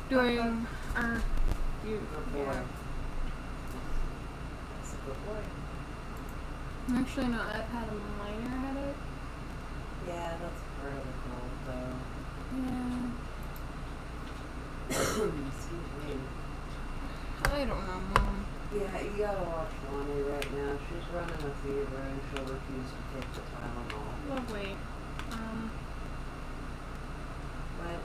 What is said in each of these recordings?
doing our. Good boy. Yeah. That's a good boy. Actually, no, I've had a minor headache. Yeah, that's part of the cold, though. Yeah. Excuse me. I don't know, Mom. Yeah, you gotta watch Lonnie right now. She's running a fever and she'll refuse to take the Tylenol. Lovely. But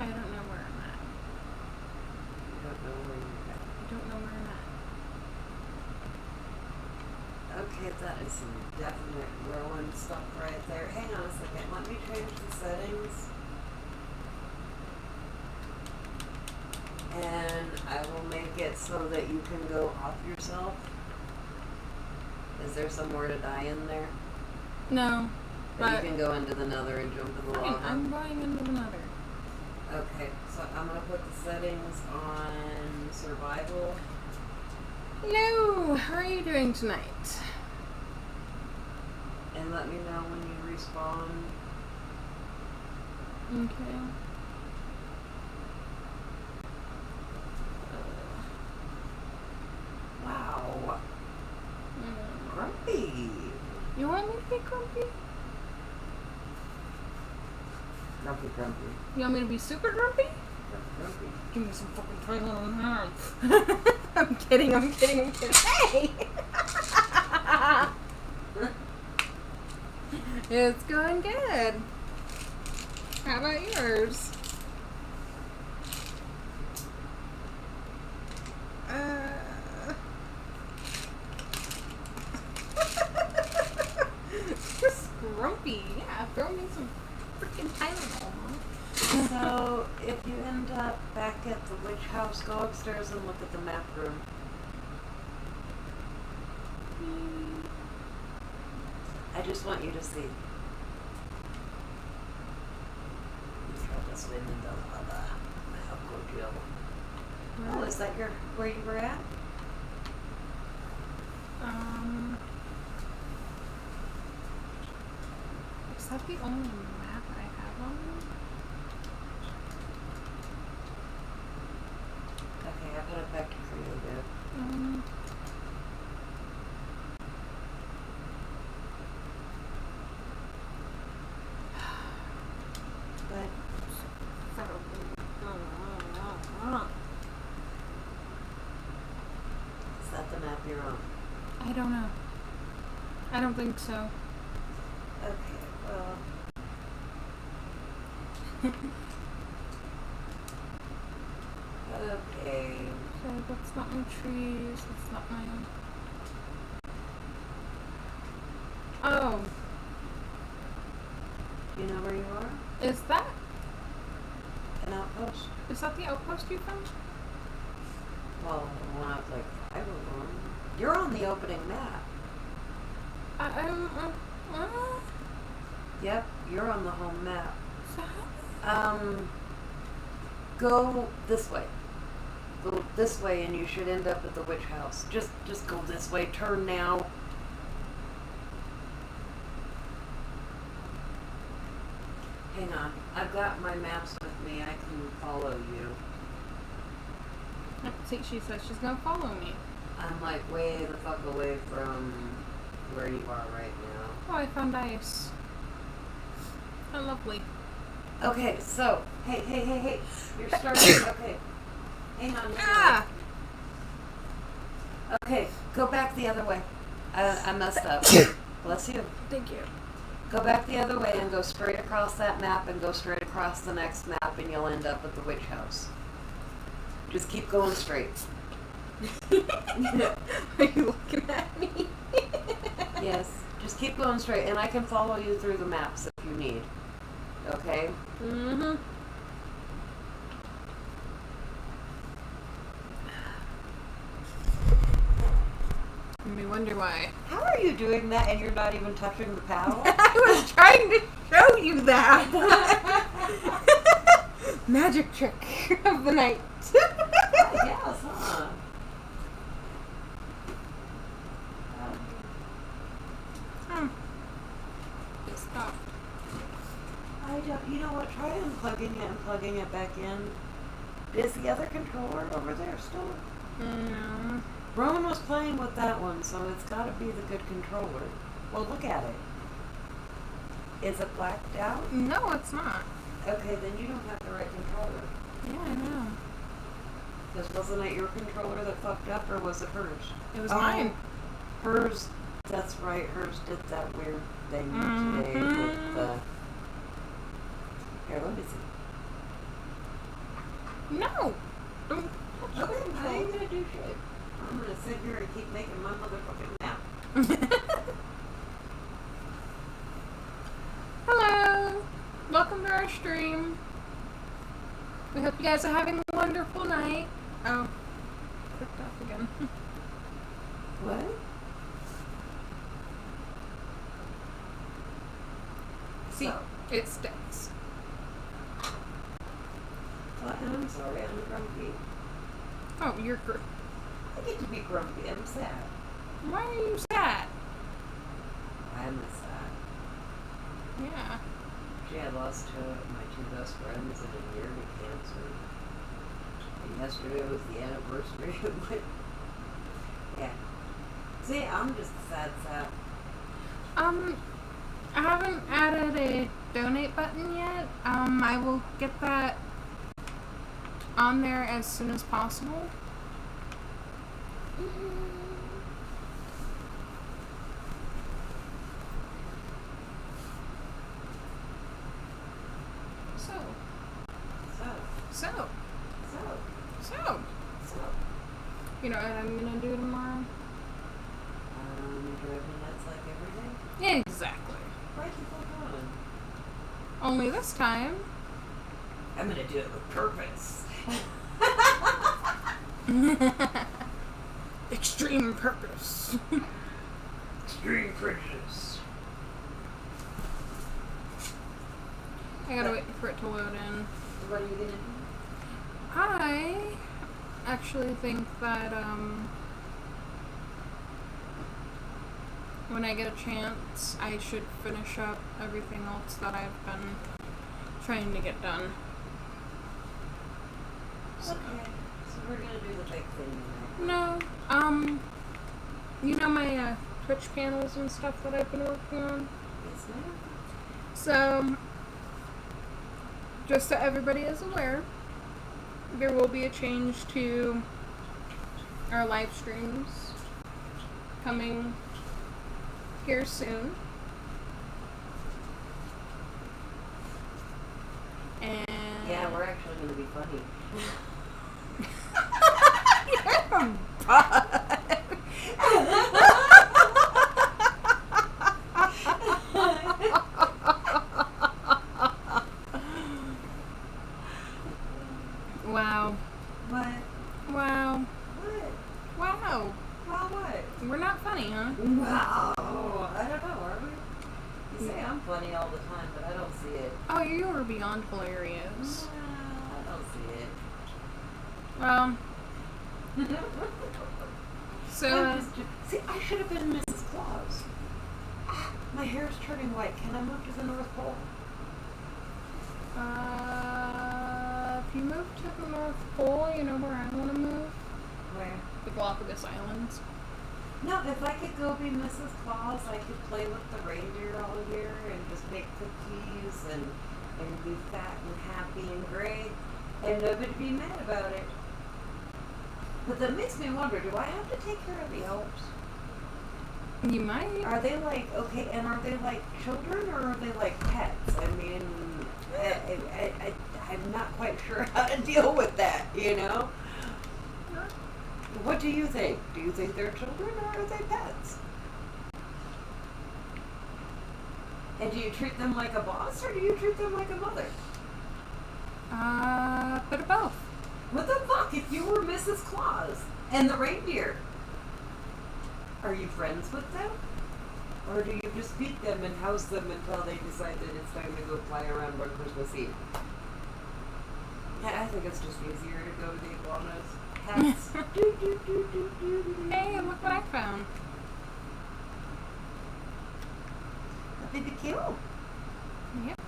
I don't know where I'm at. you don't know where you're at. I don't know where I'm at. Okay, that is some definite Rowan stuff right there. Hang on a second. Let me change the settings. And I will make it so that you can go off yourself. Is there somewhere to die in there? No. But you But can go into the nether and jump in the fine, lava. I'm going into the nether. Okay, so I'm gonna put the settings on survival. Hello! How are you doing tonight? And let me know when you respawn. Okay. Wow. Grumpy. You want me to be grumpy? Grumpy. You want me to be super grumpy? Grumpy. Give me some fucking Tylenol now. I'm kidding. Hey! It's going good. How about yours? Just grumpy. Yeah, throw me some freaking Tylenol. So, if you end up back at the witch house, go upstairs and look at the map room. I just want you to see. Throw this wind in the lava. How good you. Oh, is that where you were at? Is that the only map I have on me? Okay, I put it back to creative. But is that the map you're on? I don't know. I don't think so. Okay, well. Okay. So that's not my trees. That's not my. Oh, You know where you are? is that An outpost? the outpost you found? Well, one of like I was on. You're on the opening map. Yep, you're on the home map. So how? Go this way. Go this way and you should end up at the witch house. Just go this way. Turn now. Hang on. I've got my maps with me. I can follow you. See, she says she's gonna follow me. I'm like way the fuck away from where you are right now. Oh, I found ice. Oh, lovely. Okay, so hey. You're starting. Okay. Hang on. Ah! Okay, go back the other way. I messed up. Bless you. Thank you. Go back the other way and go straight across that map and go straight across the next map and you'll end up at the witch house. Just keep going straight. Are you looking at me? Yes. Just keep going straight and I can follow you through the maps if you need. Okay? Mm-hmm. Give me wonder why. How are you doing that and you're not even touching the paddle? I was trying to show you that. Magic trick of the night. Yes, huh? It stopped. I don't, you know what, try unplugging it and plugging it back in. Is the other controller over there still? No. Roman was playing with that one, so it's gotta be the good controller. Well, look at it. Is it blacked out? No, it's not. Okay, then you don't have the right controller. Yeah, I know. Because wasn't it your controller that fucked up, or was it hers? It was Oh, mine. Hers, that's right, hers did that weird thing today Mhm. with the... Here, let me see. No. Don't touch Okay, the I ain't gonna do shit. I'm gonna sit here and keep making my motherfucking nap. Hello. Welcome to our stream. We hope you guys are having a wonderful night. Oh. Clicked off again. What? See, So, it sticks. well, and I'm sorry, I'm grumpy. Oh, you're I get to be grumpy. I'm sad. Why are you sad? I'm sad. Yeah. Gee, I lost two of my two best friends in a year to cancer. And yesterday was the anniversary of my... Yeah. See, I'm just a sad sap. I haven't added a donate button yet. I will get that on there as soon as possible. So, So, you know what I'm gonna do tomorrow? driving nuts like every day. Exactly. Why keep on going? Only this time. I'm gonna do it with purpose. Extreme purpose. Extreme prejudice. I gotta wait for it to load in. What are you gonna do? I actually think that, when I get a chance, I should finish up everything else that I've been trying to get done. So, Okay. So we're gonna do the big thing tonight. no, you know my, Twitch panels and stuff that I've been working on? Yes, ma'am. So, just so everybody is aware, there will be a change to our live streams coming here soon. And Yeah, we're actually gonna be funny. Wow. What? Wow. What? Wow. Wow, what? We're not funny, huh? Wow. I don't know, are we? You say I'm funny all the time, but I don't see it. Oh, you were beyond hilarious. I don't see it. Well, so, See, I should have been Mrs. Claus. My hair's turning white. Can I move to the North Pole? if you move to the North Pole, you know where I want to move? Where? The Galapagos Islands. No, if I could go be Mrs. Claus, I could play with the reindeer all year and just make cookies and be fat and happy and great, and nobody be mad about it. But that makes me wonder, do I have to take care of the elves? You might. Are they like, okay, and are they like children or are they like pets? I mean, I'm not quite sure how to deal with that, you know? What do you think? Do you think they're children or are they pets? And do you treat them like a boss or do you treat them like a mother? Bit of both. What the fuck if you were Mrs. Claus and the reindeer? Are you friends with them? Or do you just beat them and house them until they decide that it's time to go fly around on Christmas Eve? Yeah, I think it's just easier to go to the iguanas. Hats. Do, do, do, do, do, do. Hey, look what I found. Nothing to kill. Yep.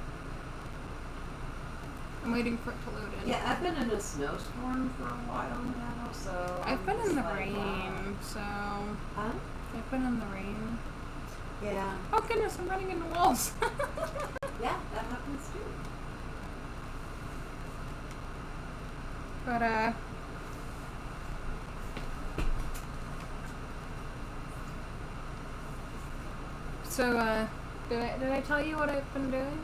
I'm waiting for it to load in. Yeah, I've been in a snowstorm for a while now, so I've been I'm in the just like, rain, wow. so Huh? I've been in the rain. Yeah. Oh goodness, I'm running into walls. Yeah, that happens too. But so did I tell you what I've been doing?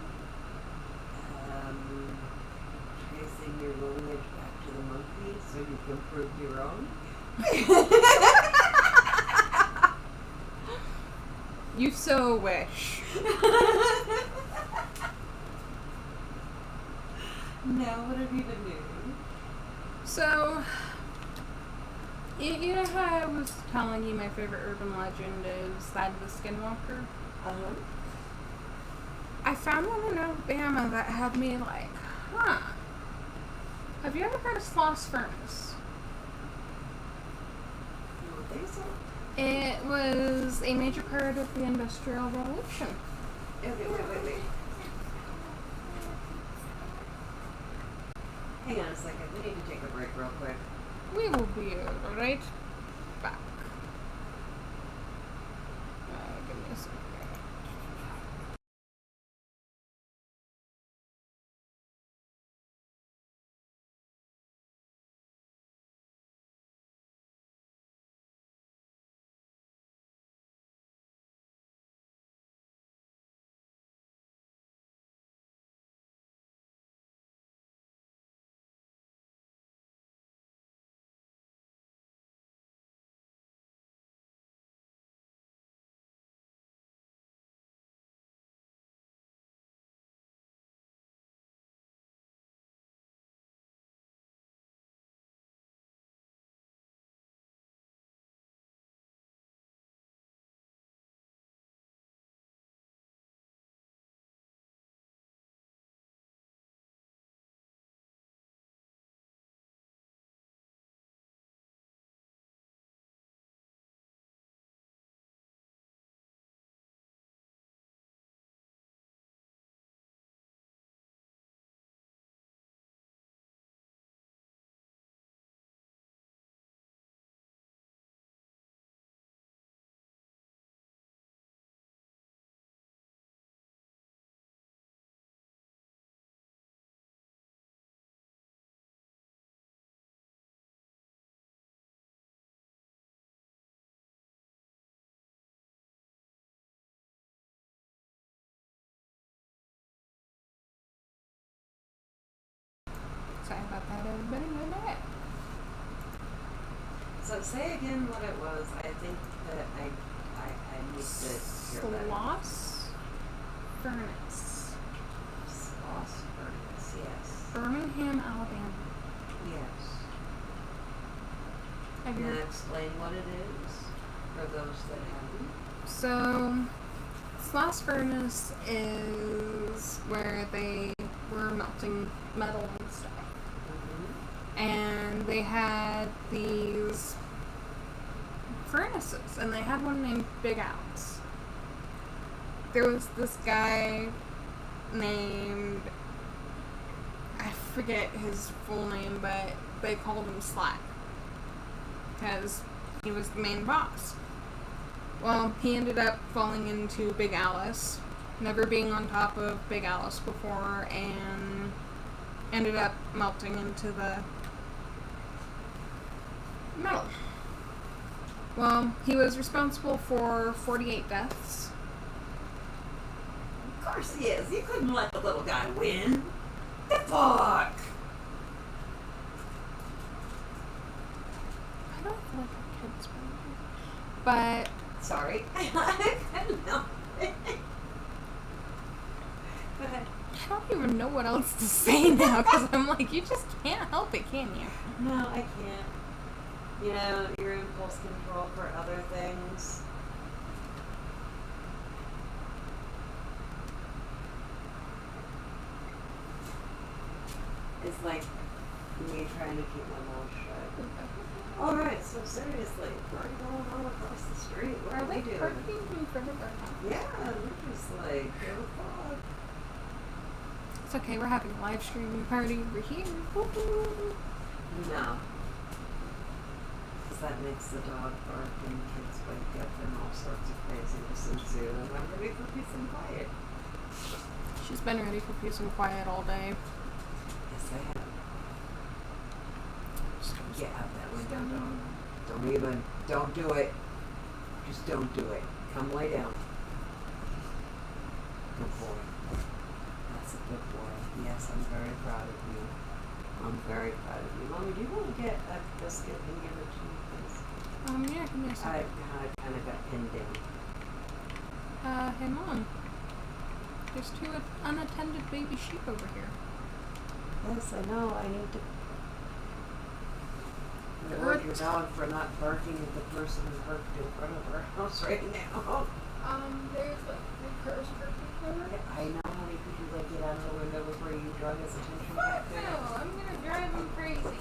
Tracing your lineage back to the monkey so you can prove your own. You so wish. No, what have you been doing? So, you know how I was telling you my favorite urban legend is that of the Skinwalker? Uh-huh. I found one in Alabama that had me like, huh. Have you ever heard of Sloss Furnace? I don't think so. It was a major part of the Industrial Revolution. Okay, wait. Hang on a second. We need to take a break real quick. We will be right back. Give me a second. Sorry about that, everybody. We're back. So say again what it was. I think that I need to hear that. Sloss Furnace. Sloss Furnace, yes. Birmingham, Alabama. Yes. Have you Can you explain what it is for those that haven't? So, Sloss Furnace is where they were melting metal and stuff. Mm-hmm. And they had these furnaces, and they had one named Big Al's. There was this guy named, I forget his full name, but they called him Slack, because he was the main boss. Well, he ended up falling into Big Alice, never being on top of Big Alice before, and ended up melting into the metal. Well, he was responsible for 48 deaths. Of course he is. You couldn't let the little guy win. The fuck? I don't feel like our kids were, but Sorry. I couldn't help it. Go ahead. I don't even know what else to say now, because I'm like, you just can't help it, can you? No, I can't. You know, your impulse control for other things. It's like me trying to keep my mouth shut. Alright, so seriously, we're going all across the street. What Are are we they doing? parking in front of our house? Yeah, we're just like, oh fuck. It's okay, we're having a live streaming party over here. Woo-hoo. No. Because that makes the dog bark and kids wake up and all sorts of craziness ensue. And I'm ready for peace and quiet. She's been ready for peace and quiet all day. Yes, I have. Get out that window, dog. Don't do it. Just don't do it. Come lay down. Good boy. That's a good boy. Yes, I'm very proud of you. I'm very proud of you. Mommy, do you want to get a biscuit and give it to me, please? Yeah, give me a I second. kind of got pinned down. Hey Mom. There's two unattended baby sheep over here. Yes, I know. I need to reward your dog for not barking at the person who parked in front of our house right now. There's like 3 cars parked over. I know, honey. Could you like get out of the window before you draw his attention back there? No, I'm gonna drive him crazy.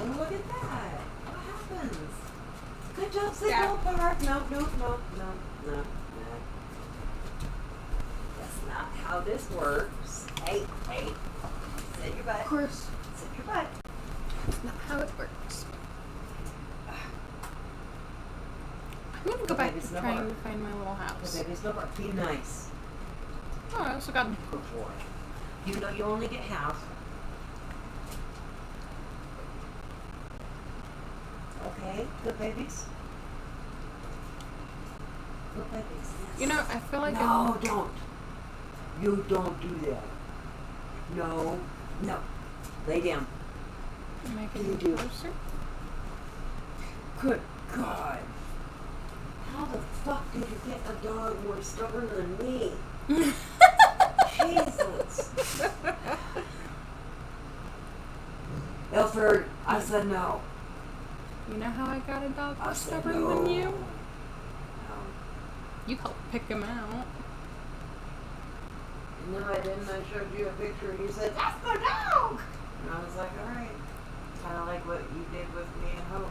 Oh, look at that. What happens? Good job, Yeah. signal park. No. That's not how this works. Hey. Sit your butt. Of course, Sit your butt. that's not how it works. I'm gonna go back to trying to find my little house. The baby's no bark. Be nice. Oh, I also got Good boy. You know you only get half. Okay, good babies. Good babies. Yes. You know, I feel like No, don't. You don't do that. No. Lay down. I'm making You it do. closer. Good God. How the fuck did you get a dog more stubborn than me? Jesus. Ilford, I said no. You know how I got a dog I more said stubborn no. than you? No. You helped pick him out. No, I didn't. I showed you a picture and you said, that's my dog! And I was like, alright. Kind of like what you did with me at home.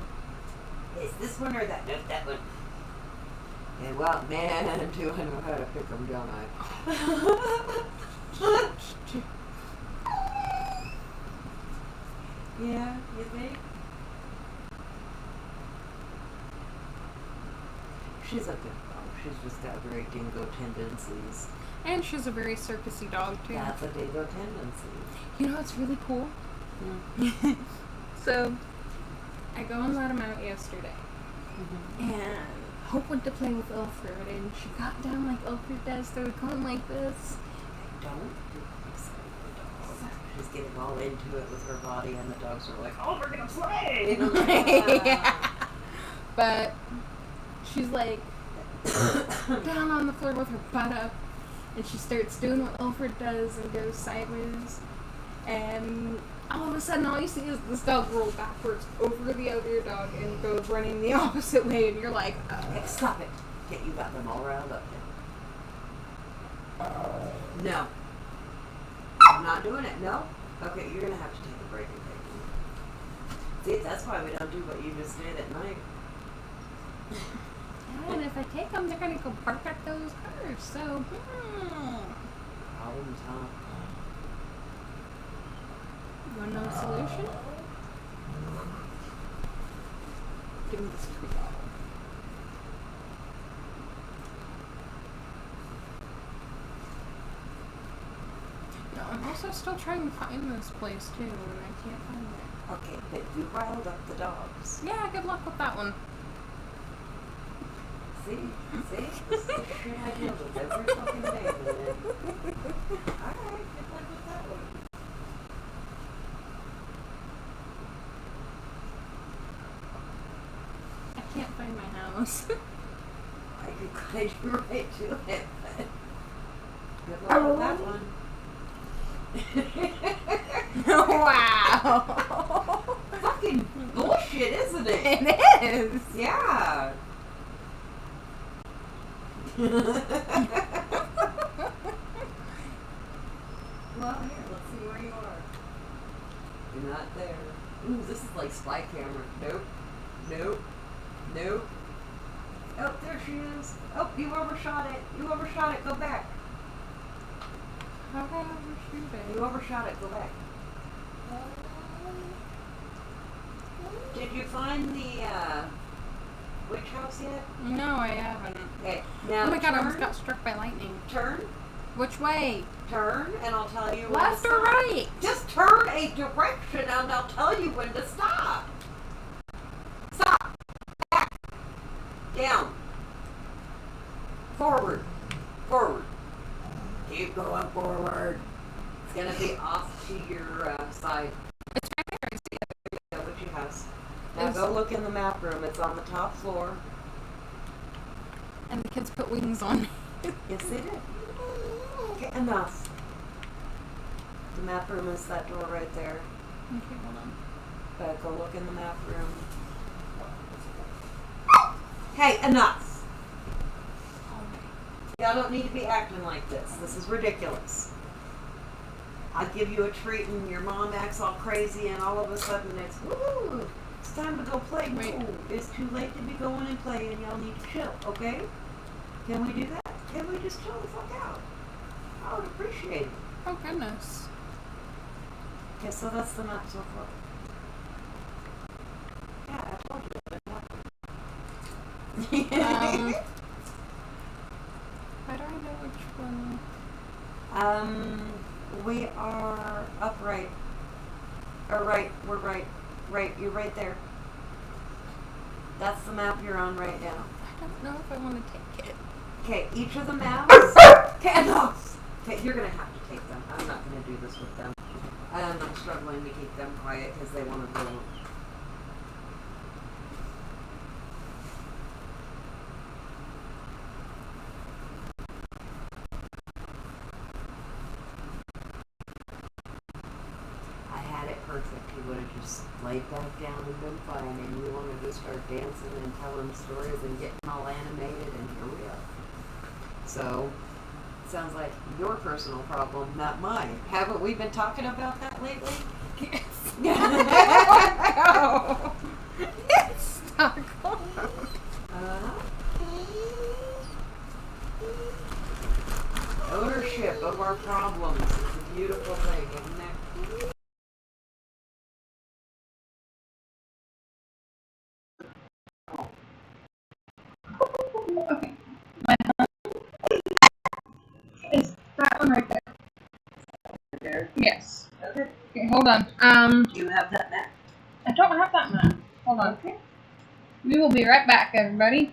Is this one or that? No, that one. And well, man, do I know how to pick them, don't I? Yeah, you think? She's a good dog. She's just got very dingo tendencies. And she's a very circusy dog too. That's a dingo tendency. You know what's really cool? So, I go and let him out yesterday. And Hope went to play with Ilford, and she got down like Ilford does. They were going like this. Don't do this with the dog. She's getting all into it with her body, and the dogs are like, oh, we're gonna play! Yeah. But she's like down on the floor with her butt up, and she starts doing what Ilford does and goes sideways. And all of a sudden, all you see is this dog roll backwards over the other dog and goes running the opposite way, and you're like, Hey, stop it. Okay, you got them all riled up now. No. I'm not doing it. No? Okay, you're gonna have to take a break and take them. See, that's why we don't do what you just did at night. and if I take them, they're gonna go park at those cars. So, Problems, huh? you want to know a solution? Give me this tree bottle. No, I'm also still trying to find this place too, and I can't find it. Okay, but you riled up the dogs. Yeah, good luck with that one. See? This is the shit I deal with every fucking day, man. Alright, good luck with that one. I can't find my house. I could guide you right to it, but good luck with that one. Wow. Fuck fucking bullshit, isn't it? It is. Yeah. Well, here, let's see where you are. You're not there. Ooh, this is like spy camera. Nope. Nope. Nope. Oh, there she is. Oh, you overshot it. You overshot it. Go back. How did I overshoot it? You overshot it. Go back. Did you find the witch house yet? No, I haven't. Okay. Now Oh my god, I turn, almost got struck by lightning. turn, Which way? turn, and I'll tell you when to Left or stop. right? Just turn a direction and I'll tell you when to stop. Stop. Back. Down. Forward. Forward. Keep going forward. It's going to be off to your side. It's right there. I see it. Yeah, what you have. Now Is- go look in the map room. It's on the top floor. And the kids put wings on me. Yes, they did. Okay, enough. The map room is that door right there. Okay, hold on. Go look in the map room. Hey, enough! Y'all don't need to be acting like this. This is ridiculous. I give you a treat and your mom acts all crazy and all of a sudden it's, woo, it's time to go play. Wait. No, it's too late to be going and playing. Y'all need to chill, okay? Can we do that? Can we just chill the fuck out? I would appreciate it. Oh goodness. Okay, so that's the map so far. Yeah, I told you that. How do I know which one? We are upright. Or right, we're right. Right, you're right there. That's the map you're on right now. I don't know if I want to take it. Okay, each of the maps. Okay, enough! Okay, you're gonna have to take them. I'm not gonna do this with them. I'm struggling to keep them quiet because they want to go. I had it perfect. He would have just laid back down and been fine, and you wanted to start dancing and telling stories and getting all animated, and here we are. So, sounds like your personal problem, not mine. Haven't we been talking about that lately? Oh, it's Stockholm. Ownership of our problems is a beautiful thing, isn't it? It's that one right there. There. Yes. Okay. Okay, hold on. Do you have that map? I don't have that map. Hold on. Okay. We will be right back, everybody.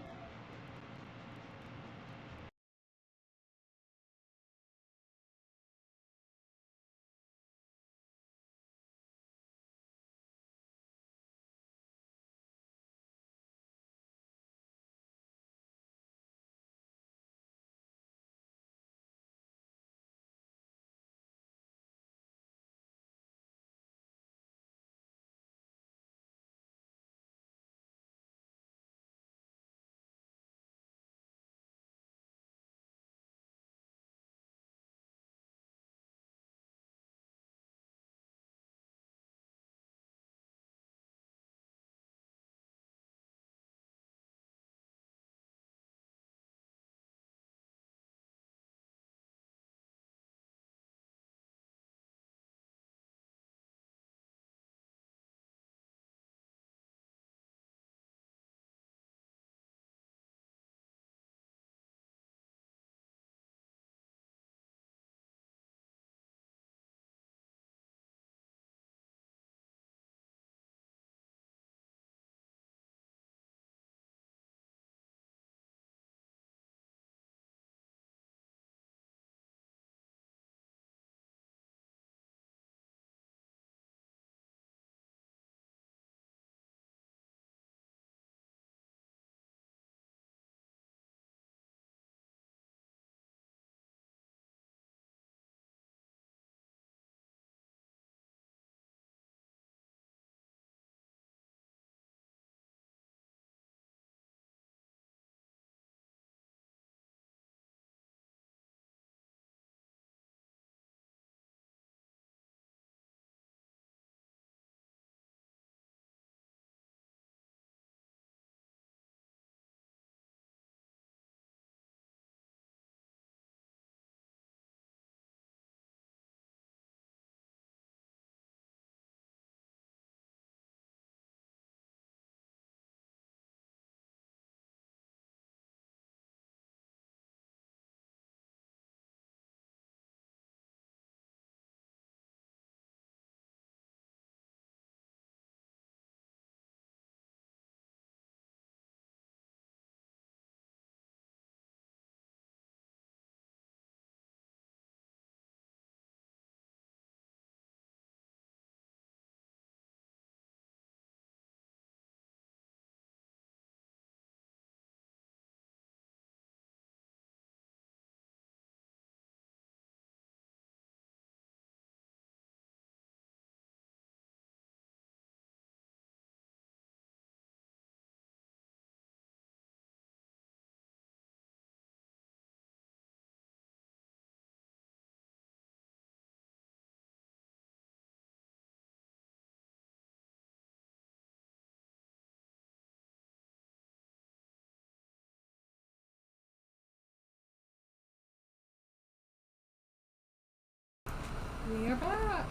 We are back.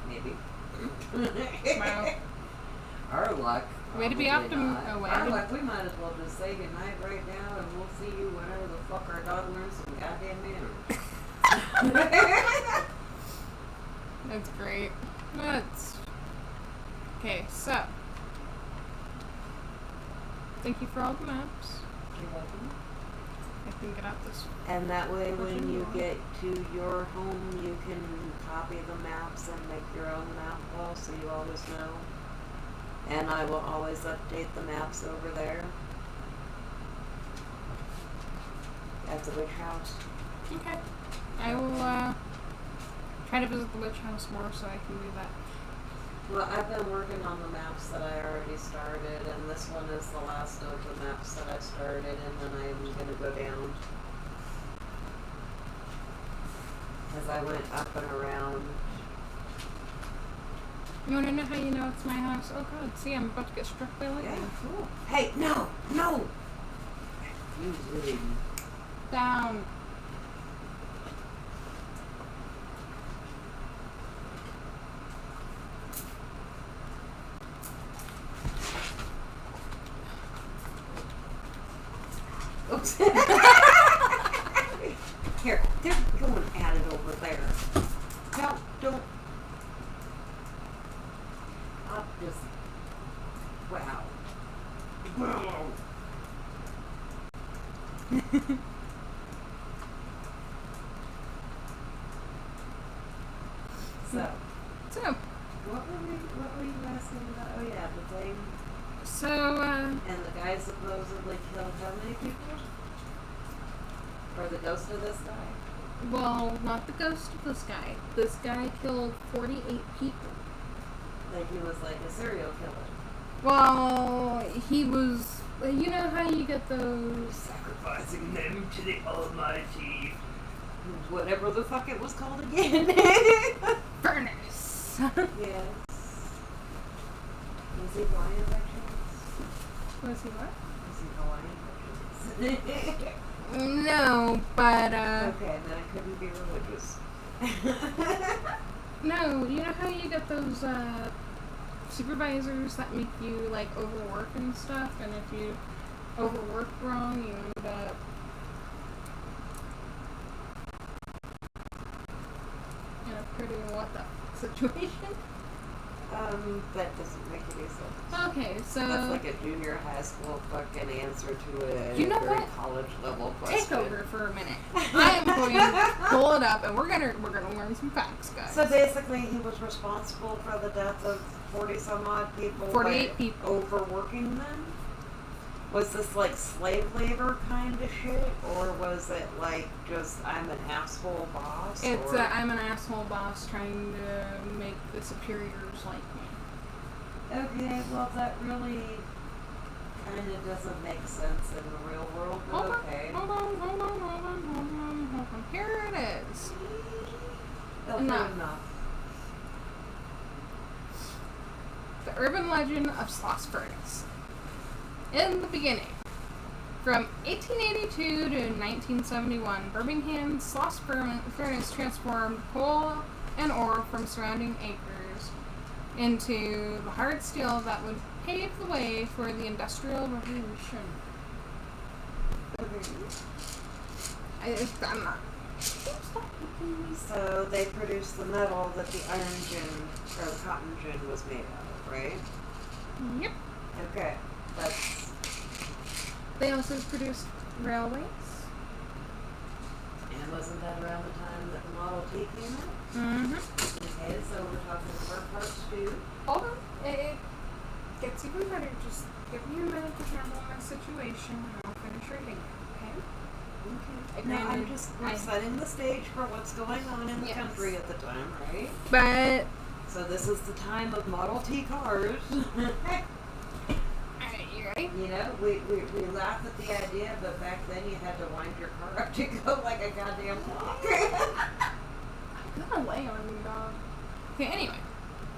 Maybe. Wow. Our luck. Way to be probably optim- not. oh, way Our to- luck, we might as well just say goodnight right now, and we'll see you whenever the fuck our dog learns some goddamn manners. That's great. That's okay. So, thank you for all the maps. You're welcome. I can get out this. And that way, when Pushing you on. get to your home, you can copy the maps and make your own map wall, so you always know. And I will always update the maps over there. At the witch house. Okay. I will try to visit the witch house more so I can do that. Well, I've been working on the maps that I already started, and this one is the last of the maps that I started, and then I'm gonna go down. As I went up and around. You want to know how you know it's my house? Oh god, see, I'm about to get struck by lightning. Yeah, cool. Hey, no! You really... Down. Oops. Here, they're going at it over there. Don't. I'll just. Wow. So, So, what were you asking about? Oh yeah, the thing. and And the guy supposedly killed how many people? Or the ghost of this guy? well, not the ghost of this guy. This guy killed 48 people. Like he was like a serial killer. Well, he was. You know how you get those. Sacrificing them to the Almighty. Whatever the fuck it was called again. Furnace. Yes. Was he Hawaiian by chance? Was he what? Was he Hawaiian by chance? No, but Okay, then I couldn't be religious. no. You know how you get those supervisors that make you like overwork and stuff, and if you overwork wrong, you end up in a pretty what the situation. That doesn't make any sense. Okay, so That's like a junior high school fucking answer to a You know very what? college level question. take over for a minute. I am going to pull it up, and we're gonna learn some facts, guys. So basically, he was responsible for the death of 40 some odd people. 48 by people. Overworking them? Was this like slave labor kind of shit? Or was it like just I'm an asshole boss? It's or... I'm an asshole boss trying to make the superiors like me. Okay, well, that really kind of doesn't make sense in the real world, but okay. Hold on. Here it is. Okay, Enough. enough. The urban legend of Sloss Furnace. In the beginning, from 1882 to 1971, Birmingham's Sloss Furnace transformed coal and ore from surrounding acres into the hard steel that would pave the way for the Industrial Revolution. I'm not. So they produced the metal that the iron gin or the cotton gin was made out of, right? Yep. Okay, that's They also produced railways. and wasn't that around the time that the Model T came out? Mm-hmm. Okay, so we're talking car parts too. Hold on. It gets even better. Just give me a minute to handle my situation and I'll finish reading it, okay? Okay. Now I'm just we're setting the stage for what's going on in the Yes. country at the time, right? But So this is the time of Model T cars. alright, you ready? You know, we laugh at the idea, but back then you had to wind your car up to go like a goddamn clock. I'm gonna lay on you, dog. Okay, anyway.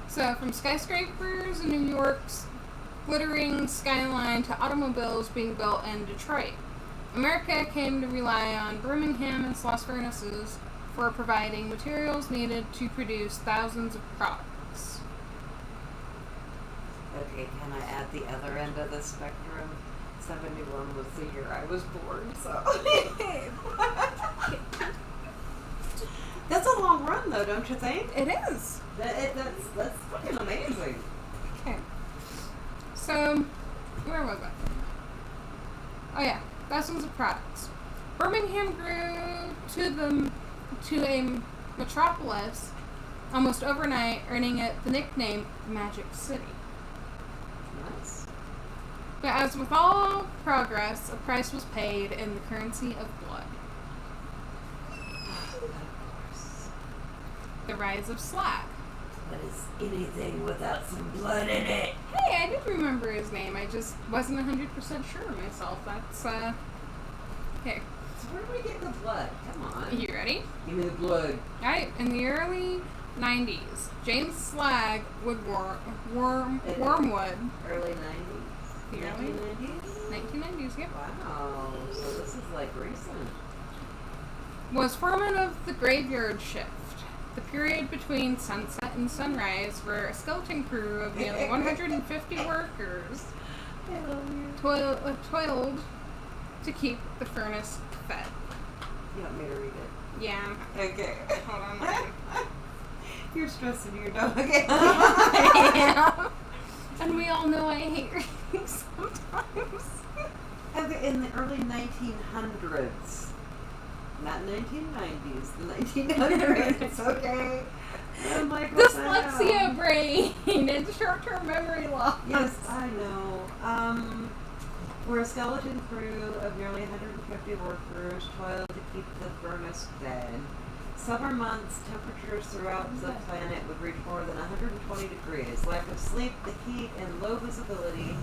So from skyscrapers in New York's glittering skyline to automobiles being built in Detroit, America came to rely on Birmingham and Sloss furnaces for providing materials needed to produce thousands of products. Okay, can I add the other end of the spectrum? 71 was the year I was born, so. That's a long run, though, don't you think? It is. That's fucking amazing. Okay. So, where was I? Oh yeah, thousands of products. Birmingham grew to a metropolis almost overnight, earning it the nickname Magic City. Nice. But as with all progress, a price was paid in the currency of blood. Of course. The rise of slag. What is anything without some blood in it? Hey, I did remember his name. I just wasn't 100% sure myself. That's, okay. So where do we get the blood? Come on. You ready? Give me the blood. Alright, in the early 90s, James Slag Wormwood. Early 90s? The early 1990s? 1990s, yep. Wow. So this is like recent. Was foreman of the graveyard shift. The period between sunset and sunrise, where a skeleton crew of nearly 150 workers I love you. toiled to keep the furnace fed. You want me to read it? Yeah. Okay. Hold on. You're stressing your dog. Okay. I am. And we all know I hate reading sometimes. In the early 1900s. Not 1990s, the 1900s, okay? I'm like, what the hell? Dyslexia brain and short-term memory loss. Yes, I know. We're a skeleton crew of nearly 150 workers toiled to keep the furnace fed. Summer months, temperatures throughout the planet would reach more than 120 degrees. Lack of sleep, the heat, and low visibility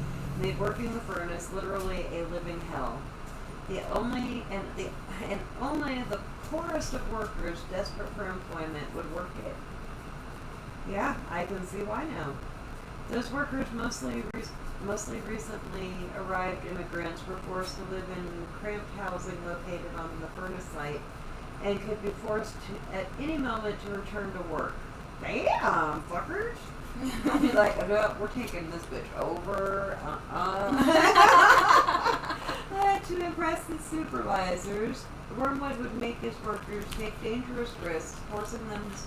made working the furnace literally a living hell. Only the poorest of workers, desperate for employment, would work it. Yeah, I can see why now. Those workers, mostly recently arrived immigrants, were forced to live in cramped housing located on the furnace site, and could be forced to, at any moment, to return to work. Damn, fuckers! I'll be like, no, we're taking this bitch over. To impress the supervisors, Wormwood would make his workers take dangerous risks, forcing them to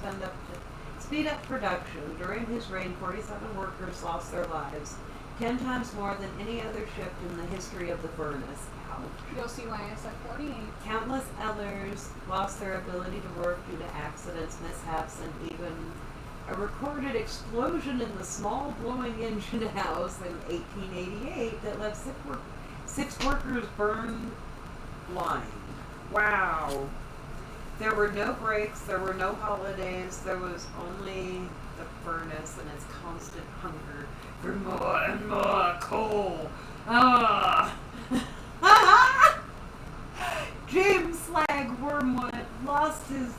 speed up production. During his reign, 47 workers lost their lives, 10 times more than any other shift in the history of the furnace. Ouch. You'll see why I said 48. Countless others lost their ability to work due to accidents, mishaps, and even a recorded explosion in the small blowing engine house in 1888 that left six workers burned blind. Wow. There were no breaks, there were no holidays, there was only the furnace and its constant hunger for more and more coal. Ah! James Slag Wormwood lost his,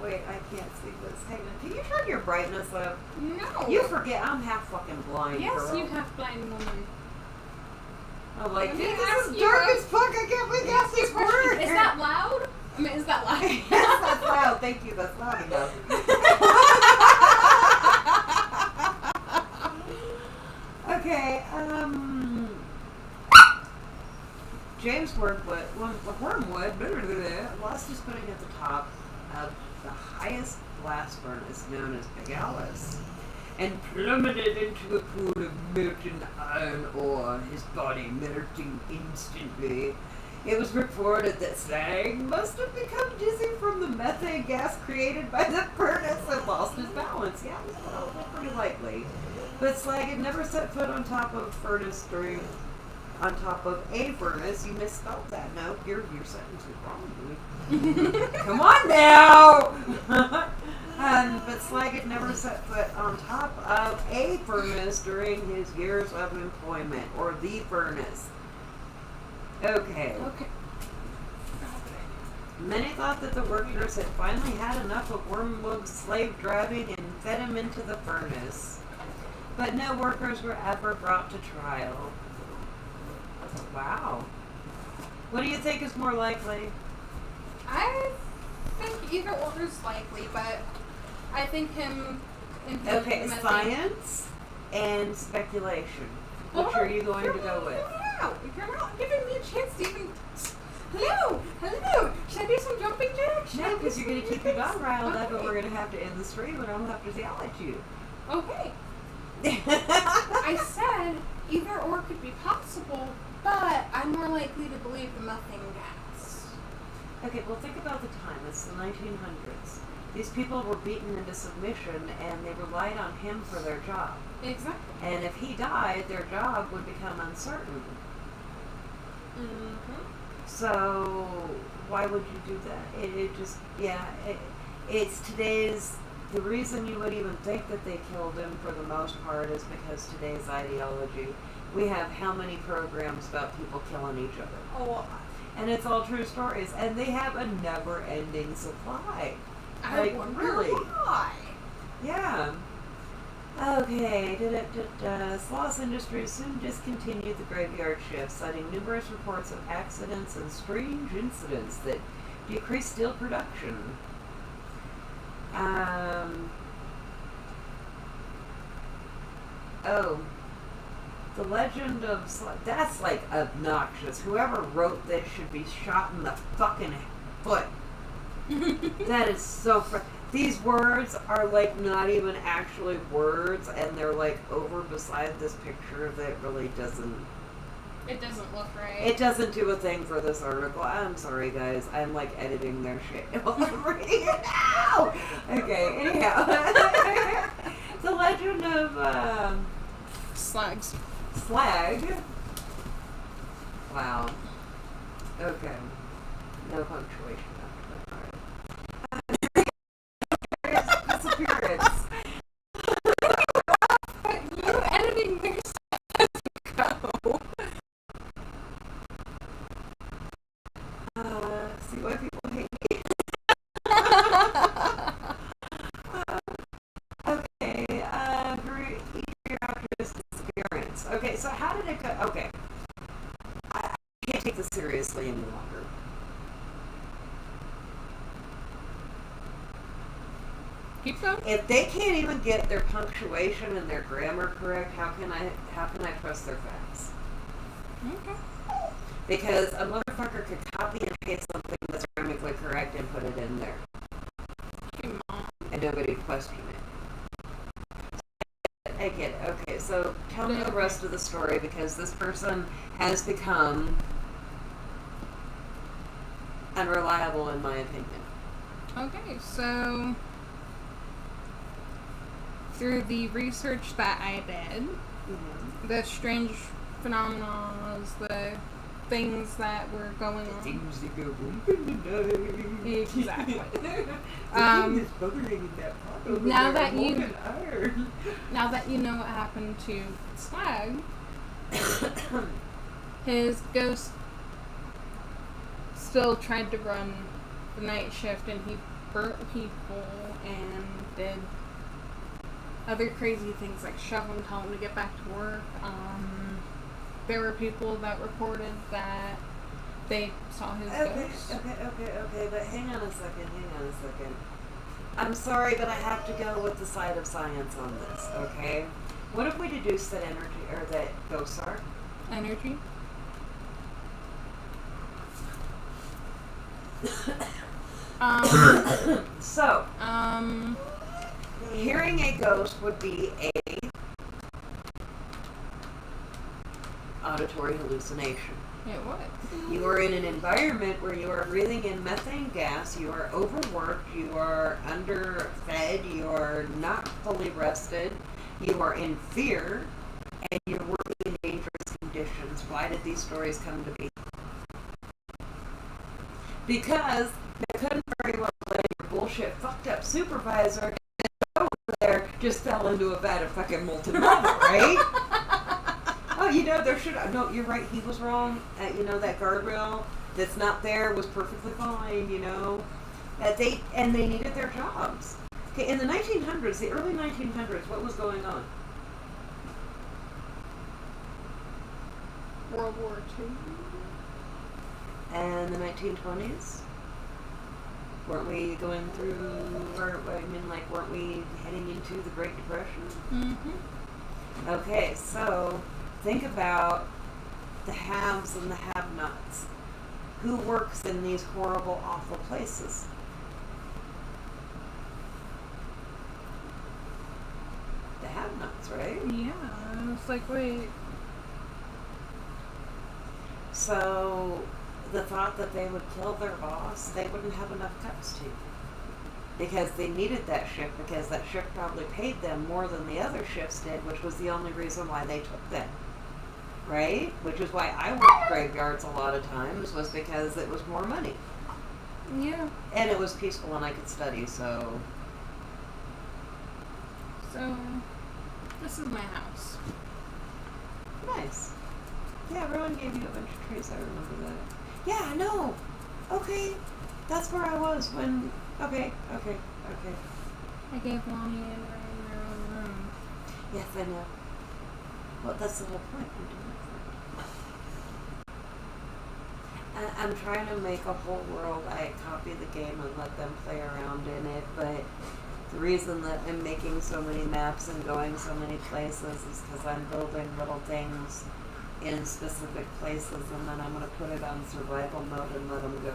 wait, I can't see this. Hang on, can you turn your brightness up? No. You forget, I'm half fucking blind, Yes, girl. you have blind woman. I'm like, Let dude, me this ask is you dark a- as fuck, I can't make out this word. Is that loud? I mean, is that loud? Yes, that's loud, thank you, that's loud enough. Okay, James Wormwood lost his footing at the top of the highest blast furnace known as Big Alice and plummeted into a pool of molten iron ore, his body melting instantly. It was reported that Slag must have become dizzy from the methane gas created by the furnace and lost his balance. Yeah, that's pretty likely. But Slag had never set foot on top of a furnace. You misspelled that. No, your sentence is wrong. Come on now! But Slag had never set foot on top of a furnace during his years of employment, or the furnace. Okay. Okay. Many thought that the workers had finally had enough of Wormwood's slave driving and fed him into the furnace. But no workers were ever brought to trial. Wow. What do you think is more likely? I think either or is likely, but I think him and Okay, science and speculation. Which are you going to go with? You're not giving me a chance to even. Hello! Should I do some jumping jacks? No, because you're going to keep your dog riled up, and we're going to have to end the stream, and I'll have to yell at you. Okay. I said either or could be possible, but I'm more likely to believe the methane gas. Okay, well, think about the time. It's the 1900s. These people were beaten into submission, and they relied on him for their job. Exactly. And if he died, their job would become uncertain. Mm-hmm. So why would you do that? It's today's. The reason you would even think that they killed him, for the most part, is because today's ideology. We have how many programs about people killing each other? A lot. And it's all true stories, and they have a never-ending supply. I wonder why. Yeah. Okay. Sloss Industries soon discontinued the graveyard shift, citing numerous reports of accidents and strange incidents that decreased steel production. The legend of that's like obnoxious. Whoever wrote this should be shot in the fucking foot. That is so these words are like not even actually words, and they're like over beside this picture that really doesn't. It doesn't look right. It doesn't do a thing for this article. I'm sorry, guys. I'm like editing their shit while I'm reading it now. Okay, anyhow. The legend of Slugs. Slag. Wow. Okay. No punctuation after that. Alright. Disappearance. You editing their stuff go. See why people hate me. Okay, after this disappearance. Okay, so how did it go? Okay. I can't take this seriously any longer. Keep going. If they can't even get their punctuation and their grammar correct, how can I trust their facts? Okay. Because a motherfucker could copy and paste something that's grammatically correct and put it in there. Come on. And nobody would question it. I get it. Okay, so tell me the rest of the story, because this person has become unreliable in my opinion. Okay, so through the research that I did, the strange phenomena, the things that were going on. Things that go boom in the night. Exactly. That's bubbling in that pot over now there, that you molten iron. now that you know what happened to Slag, his ghost still tried to run the night shift, and he burnt people and did other crazy things like shove them, tell them to get back to work. There were people that reported that they saw his ghost. Okay, but hang on a second. I'm sorry, but I have to go with the side of science on this, okay? What if we deduce that energy, or that ghosts are? Energy? So, hearing a ghost would be a auditory hallucination. It would. You are in an environment where you are breathing in methane gas, you are overworked, you are underfed, you are not fully rested, you are in fear, and you're working in dangerous conditions. Why did these stories come to be? Because they couldn't very well let your bullshit fucked up supervisor over there just fell into a vat of fucking molten lava, right? Oh, there should have. No, you're right. He was wrong. That guardrail that's not there was perfectly fine. That they needed their jobs. Okay, in the 1900s, the early 1900s, what was going on? World War II. And the 1920s? Weren't we going through, or I mean, like, weren't we heading into the Great Depression? Mm-hmm. Okay, so think about the haves and the have-nots. Who works in these horrible, awful places? The have-nots, right? Yeah. It's like, wait. So the thought that they would kill their boss, they wouldn't have enough cups to. Because they needed that shift, because that shift probably paid them more than the other shifts did, which was the only reason why they took them. Right? Which is why I worked graveyards a lot of times, was because it was more money. Yeah. And it was peaceful and I could study, so. So, this is my house. Nice. Yeah, Rowan gave you a bunch of trees, I remember that. Yeah, I know. Okay. That's where I was when. Okay. I gave Lonnie and Ryan their own room. Yes, I know. Well, that's the whole point. We're doing it for. I'm trying to make a whole world. I copy the game and let them play around in it, but the reason that I'm making so many maps and going so many places is because I'm building little things in specific places, and then I'm going to put it on survival mode and let them go.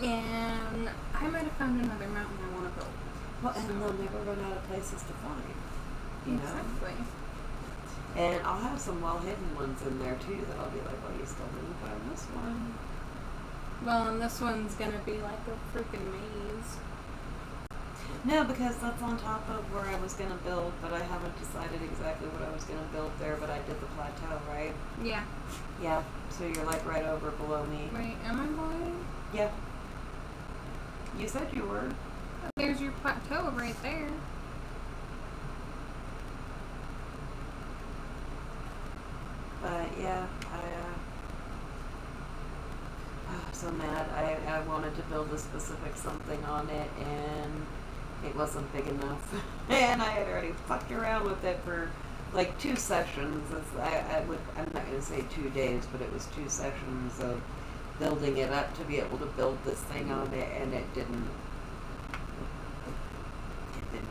And I might have found another mountain I want to build. Well, and they'll never run out of places to find. You know? Exactly. And I'll have some well-hidden ones in there, too, that I'll be like, oh, you still didn't find this one. Well, and this one's gonna be like a freaking maze. No, because that's on top of where I was going to build, but I haven't decided exactly what I was going to build there, but I did the plateau, right? Yeah. Yeah, so you're like right over below me. Wait, am I going? Yeah. You said you were. There's your plateau right there. But yeah, I'm so mad. I wanted to build a specific something on it, and it wasn't big enough. And I had already fucked around with it for like 2 sessions. I'm not going to say 2 days, but it was 2 sessions of building it up to be able to build this thing on it, and it didn't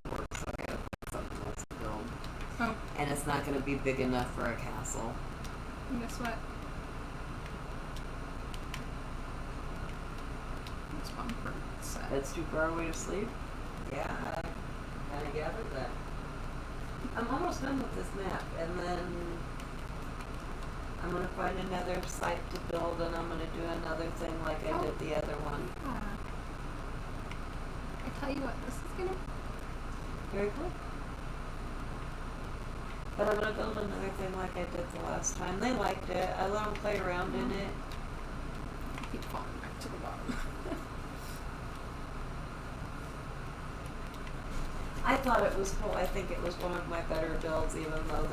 work, so I had to find something else to build. Oh, And it's not going to be big enough for a castle. and guess what? It's fun for set. It's too far away to sleep? Yeah, I kind of gathered that. I'm almost done with this map, and then I'm going to find another site to build, and I'm going to do another thing like I did the other one. Yeah. I tell you what, this is gonna. Very cool. But I'm going to build another thing like I did the last time. They liked it. I let them play around in it. I keep falling back to the bottom. I thought it was cool. I think it was one of my better builds, even though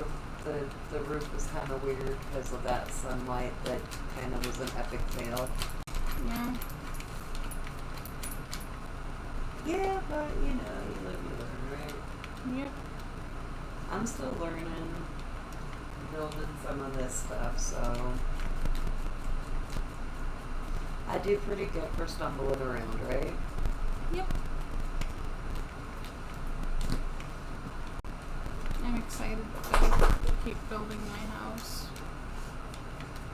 the roof was kind of weird because of that sunlight that kind of was an epic fail. Yeah. Yeah, but you know, you live, you learn, right? Yep. I'm still learning, building some of this stuff, so I do pretty good for stumbling around, right? Yep. I'm excited to keep building my house.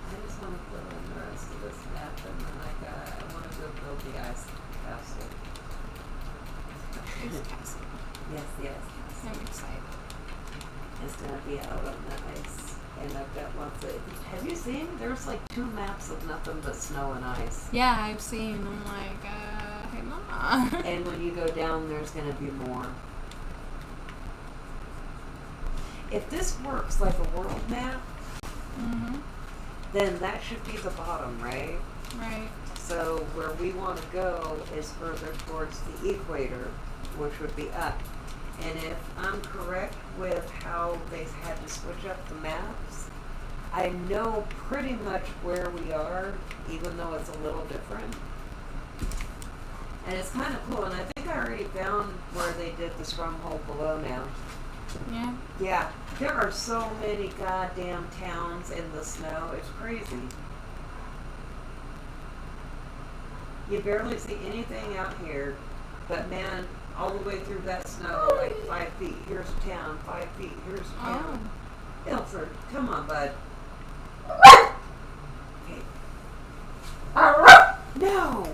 I just want to fill in the rest of this map, and then I want to go build the ice castle. Ice castle. Yes, the ice castle. I'm excited. It's gonna be out on the ice, and I've got lots of. Have you seen? There's like 2 maps of nothing but snow and ice. Yeah, I've seen. I'm like, hey, Mama. And when you go down, there's gonna be more. If this works like a world map, Mm-hmm. then that should be the bottom, right? Right. So where we want to go is further towards the equator, which would be up. And if I'm correct with how they had to switch up the maps, I know pretty much where we are, even though it's a little different. And it's kind of cool, and I think I already found where they did the stronghold below now. Yeah. Yeah, there are so many goddamn towns in the snow, it's crazy. You barely see anything out here, but man, all the way through that snow, like 5 feet. Here's town. 5 feet. Here's town. Ilford, come on, bud. Okay. No.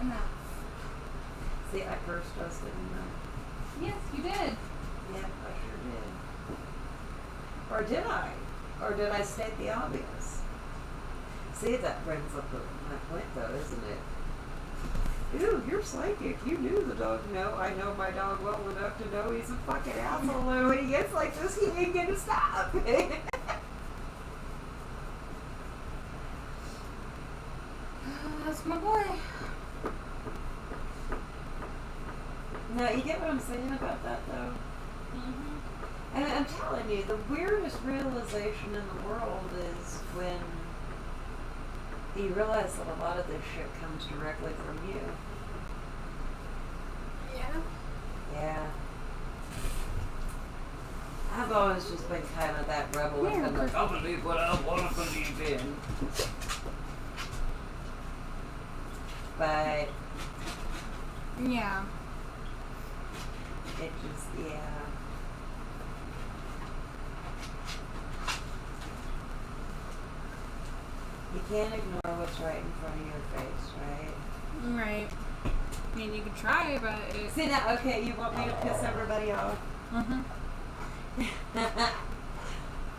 Enough. See, I cursed us, didn't I? Yes, you did. Yeah, I sure did. Or did I? Or did I state the obvious? See, that brings up my point, though, isn't it? Ew, you're psychic. You knew the dog. No, I know my dog well enough to know he's a fucking asshole. And when he gets like this, he ain't gonna stop. That's my boy. No, you get what I'm saying about that, though? Mm-hmm. And I'm telling you, the weirdest realization in the world is when you realize that a lot of this shit comes directly from you. Yeah. Yeah. I've always just been kind of that rebel Yeah, and been like, I'll believe what I want to believe in. But Yeah. it just, yeah. You can't ignore what's right in front of your face, right? Right. I mean, you could try, but it. See now, okay, you want me to piss everybody off? Mm-hmm.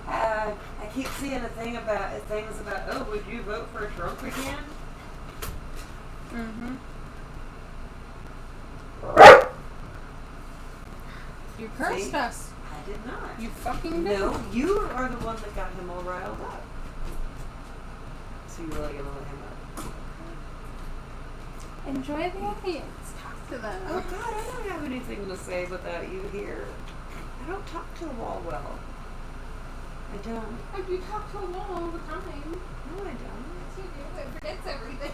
I keep seeing things about, oh, would you vote for Trump again? Mm-hmm. You cursed See? us. I did not. You fucking did. No, you are the one that got him all riled up. So you're really gonna let him up? Enjoy the audience. Talk to them. Oh God, I don't have anything to say without you here. I don't talk to the wall well. I don't. But you talk to a wall all the time. No, I don't. Yes, you do. It forgets everything.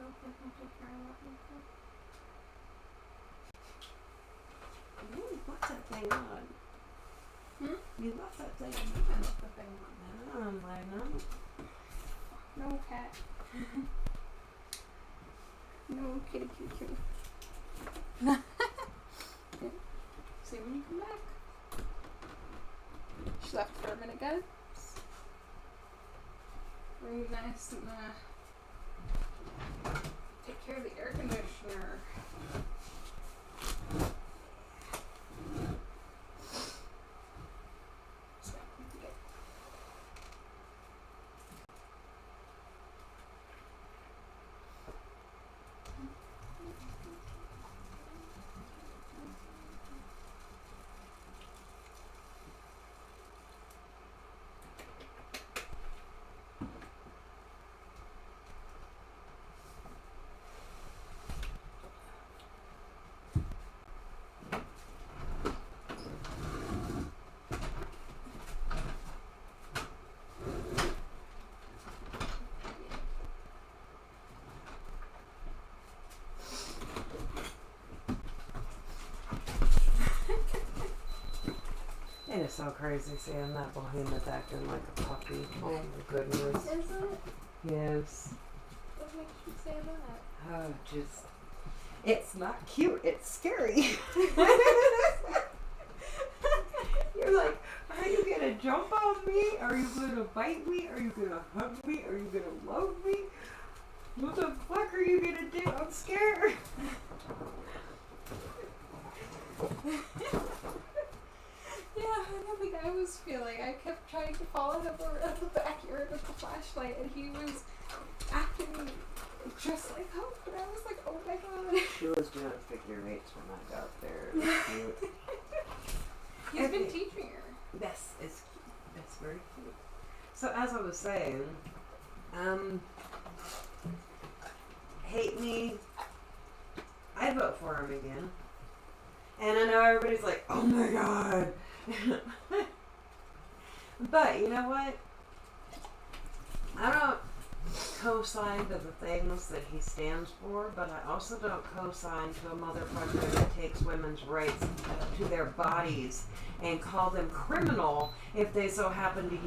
You left that thing on. You left that thing on. I left the thing on. I'm like, no. No cat. No kitty, kitty, kitty. See when you come back. She left for a minute, guys. Really nice and take care of the air conditioner. So, okay. It is so crazy seeing that behemoth acting like a puppy. Oh my goodness. Is it? Yes. What makes you say that? Oh, just. It's not cute, it's scary. You're like, are you gonna jump on me? Are you gonna bite me? Are you gonna hug me? Are you gonna love me? What the fuck are you gonna do? I'm scared. Yeah, I know the guy was feeling. I kept trying to follow him around the backyard with the flashlight, and he was acting just like Hope. And I was like, oh my god. She was doing figure eights when I got there. It was cute. He's been teaching her. Yes, it's very cute. So as I was saying, hate me. I'd vote for him again. And I know everybody's like, oh my god. But you know what? I don't co-sign to the things that he stands for, but I also don't co-sign to a motherfucker that takes women's rights to their bodies and call them criminal if they so happen to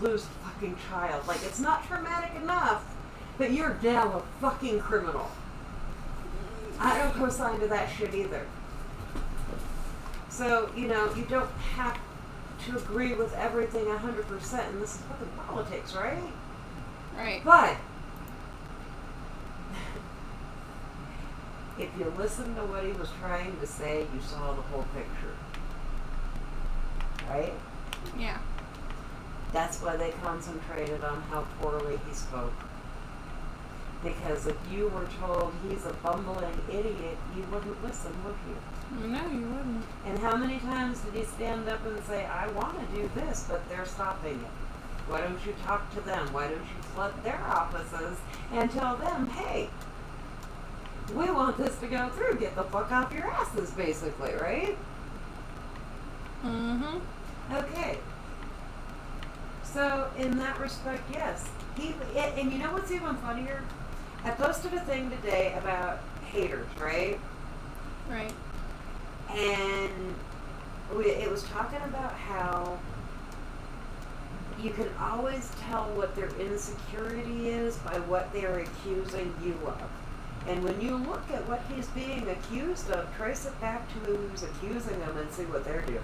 lose a fucking child. Like, it's not traumatic enough, but you're now a fucking criminal. I don't co-sign to that shit either. So, you know, you don't have to agree with everything 100%, and this is fucking politics, right? Right. But if you listen to what he was trying to say, you saw the whole picture. Right? Yeah. That's why they concentrated on how poorly he spoke. Because if you were told he's a bumbling idiot, you wouldn't listen, would you? No, you wouldn't. And how many times did he stand up and say, I want to do this, but they're stopping it? Why don't you talk to them? Why don't you flood their offices and tell them, hey, we want this to go through. Get the fuck off your asses, basically, right? Mm-hmm. Okay. So, in that respect, yes. And you know what's even funnier? I posted a thing today about haters, right? Right. And it was talking about how you can always tell what their insecurity is by what they're accusing you of. And when you look at what he's being accused of, trace it back to who's accusing him and see what they're doing.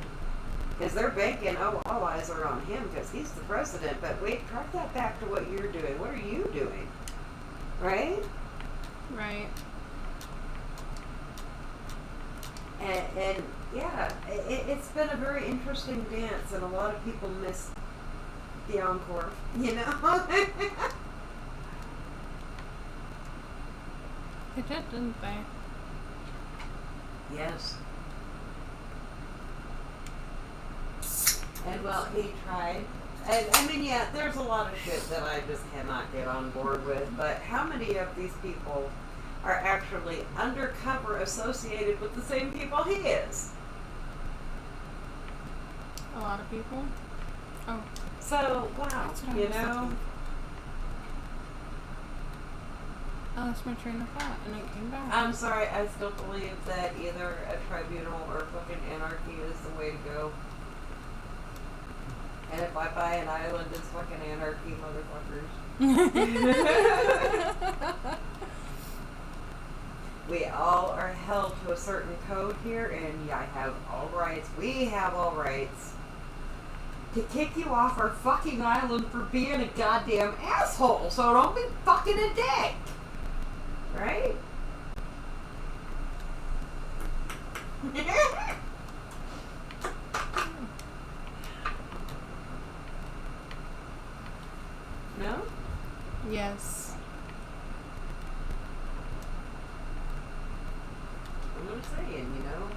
Because they're banking, oh, all eyes are on him because he's the president. But wait, track that back to what you're doing. What are you doing? Right? Right. And yeah, it's been a very interesting dance, and a lot of people miss the encore, you know? They did, didn't they? Yes. And well, he tried. And I mean, yeah, there's a lot of shit that I just cannot get on board with, but how many of these people are actually undercover associated with the same people he is? A lot of people. Oh. So, wow, That's what I you was know? thinking. I lost my train of thought and it came back. I'm sorry, I still believe that either a tribunal or fucking anarchy is the way to go. And if I buy an island, it's fucking anarchy, motherfuckers. We all are held to a certain code here, and I have all rights. We have all rights to kick you off our fucking island for being a goddamn asshole. So don't be fucking a dick. Right? No? Yes. I'm saying, you know,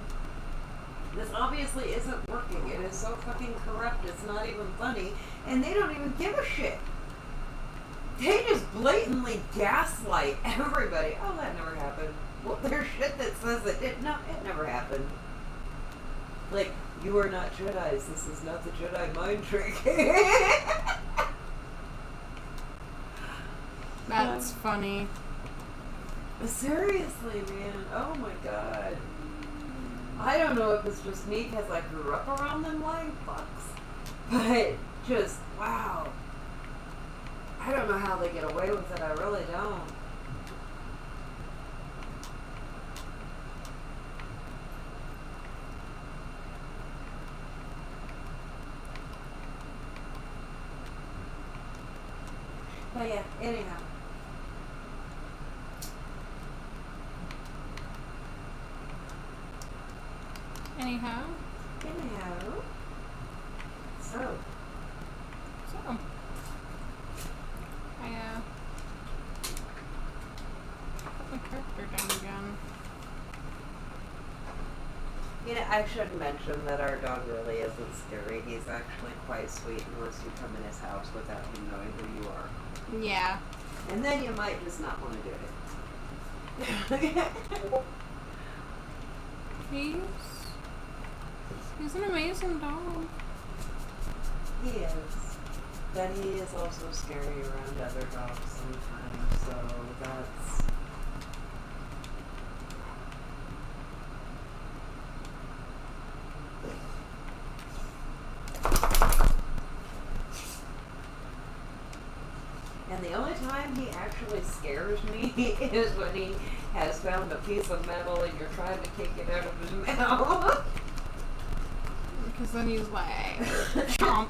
this obviously isn't working. It is so fucking corrupt, it's not even funny, and they don't even give a shit. They just blatantly gaslight everybody. Oh, that never happened. Well, there's shit that says it did. No, it never happened. Like, you are not Jedis. This is not the Jedi mind trick. That's funny. Seriously, man. Oh my god. I don't know if it's just me because I grew up around them lying fucks. But just, wow. I don't know how they get away with it. I really don't. But yeah, anyhow. Anyhow. So. I put my character down again. You know, I should mention that our dog really isn't scary. He's actually quite sweet unless you come in his house without him knowing who you are. Yeah. And then you might just not want to do it. He's an amazing dog. He is. But he is also scary around other dogs sometimes, so that's... And the only time he actually scares me is when he has found a piece of metal and you're trying to kick it out of his mouth. Because then he's like, chomp.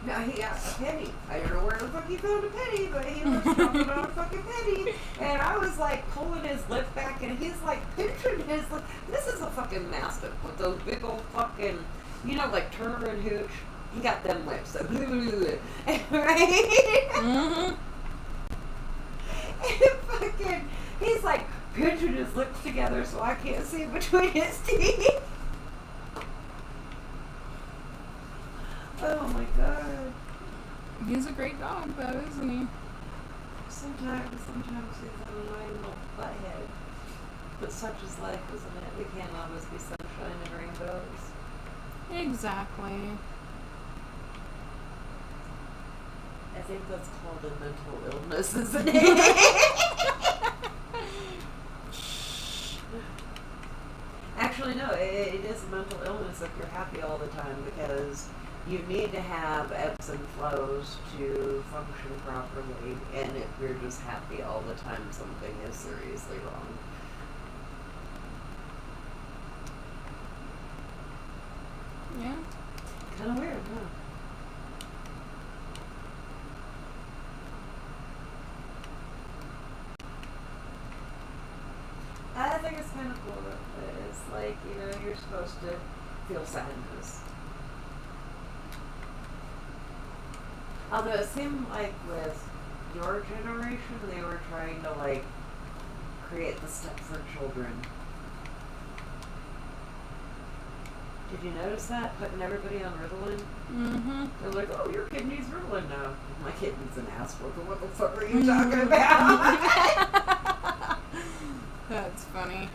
Now he got a penny. I don't know where the fuck he found a penny, but he was chomping on a fucking penny. And I was like pulling his lip back and he's like pinching his lip. This is a fucking mastiff with those big old fucking, you know, like Turner and Hooch. He got them lips. So, right? Mm-hmm. And fucking, he's like pinching his lips together so I can't see between his teeth. Oh my god. He's a great dog, though, isn't he? Sometimes he's an annoying little butthead. But such is life, isn't it? We can't always be sunshine and rainbows. Exactly. I think that's called a mental illness, isn't it? Actually, no, it is a mental illness if you're happy all the time because you need to have ebbs and flows to function properly, and if you're just happy all the time, something is seriously wrong. Yeah. Kind of weird, huh? I think it's kind of cool that it's like, you know, you're supposed to feel sadness. Although it seemed like with your generation, they were trying to, like, create the Stepford children. Did you notice that? Putting everybody on Ritalin? Mm-hmm. They're like, oh, your kid needs Ritalin now. My kid needs an ass whooping. What the fuck are you talking about? That's funny.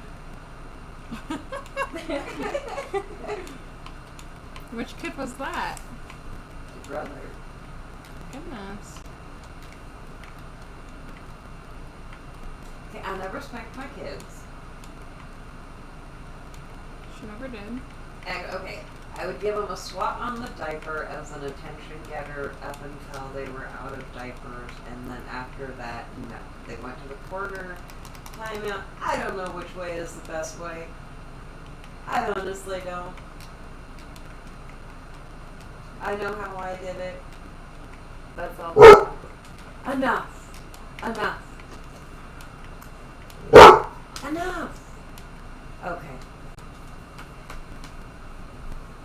Which kid was that? Your brother. Goodness. Okay, I never spanked my kids. She never did. And, okay, I would give them a swat on the diaper as an attention getter up until they were out of diapers, and then after that, no. They went to the corner, timeout. I don't know which way is the best way. I honestly don't. I know how I did it. That's all. Enough. Enough. Enough. Okay.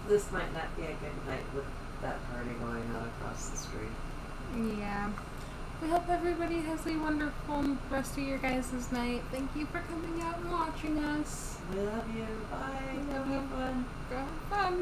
This might not be a good night with that party going on across the street. Yeah. We hope everybody has a wonderful rest of your guys' night. Thank you for coming out and watching us. We love you. Bye. We love Have you. fun. Go have fun.